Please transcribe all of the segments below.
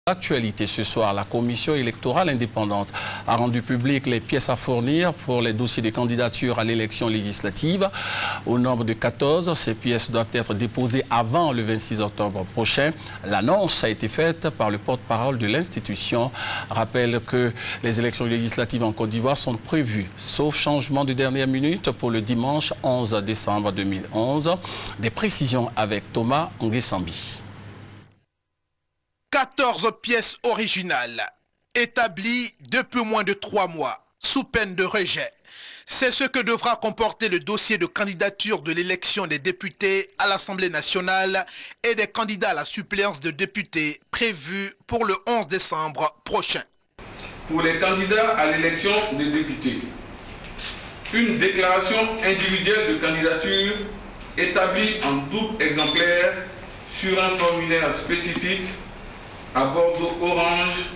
Actualité ce soir, la commission électorale indépendante a rendu public les pièces à fournir pour les dossiers de candidature à l'élection législative. Au nombre de 14, ces pièces doivent être déposées avant le 26 octobre prochain. L'annonce a été faite par le porte-parole de l'institution. Rappelle que les élections législatives en Côte d'Ivoire sont prévues, sauf changement de dernière minute, pour le dimanche 11 décembre 2011. Des précisions avec Thomas Nguessambi. 14 pièces originales, établies depuis moins de 3 mois, sous peine de rejet. C'est ce que devra comporter le dossier de candidature de l'élection des députés à l'Assemblée nationale et des candidats à la suppléance de députés prévue pour le 11 décembre prochain. Pour les candidats à l'élection des députés, une déclaration individuelle de candidature établie en double exemplaire sur un formulaire spécifique à bordeaux orange,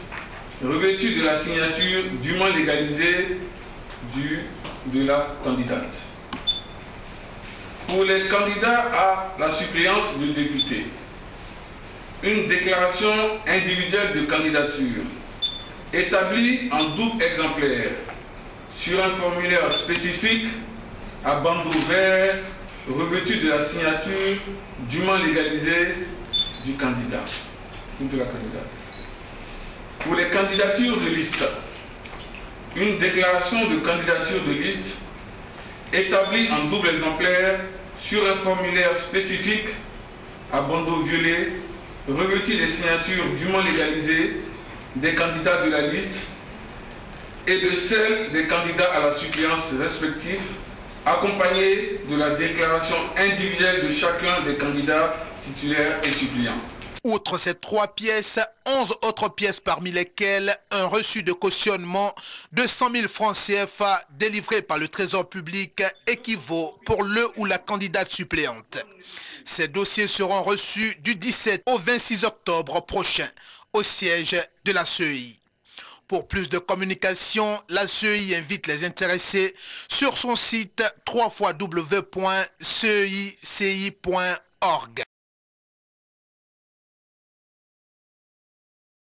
revêtu de la signature dûment légalisée de la candidate. Pour les candidats à la suppléance de députés, une déclaration individuelle de candidature établie en double exemplaire sur un formulaire spécifique à bandeau vert, revêtu de la signature dûment légalisée du candidat. De la candidate. Pour les candidatures de liste, une déclaration de candidature de liste établie en double exemplaire sur un formulaire spécifique à bandeau violet, revêtu des signatures dûment légalisées des candidats de la liste et de celles des candidats à la suppléance respectifs, accompagnée de la déclaration individuelle de chacun des candidats titulaires et suppléants. Outre ces 3 pièces, 11 autres pièces parmi lesquelles un reçu de cautionnement de 100 000 francs CFA délivré par le Trésor public équivaut pour le ou la candidate suppléante. Ces dossiers seront reçus du 17 au 26 octobre prochain au siège de la CEI. Pour plus de communication, la CEI invite les intéressés sur son site www.ceici.org.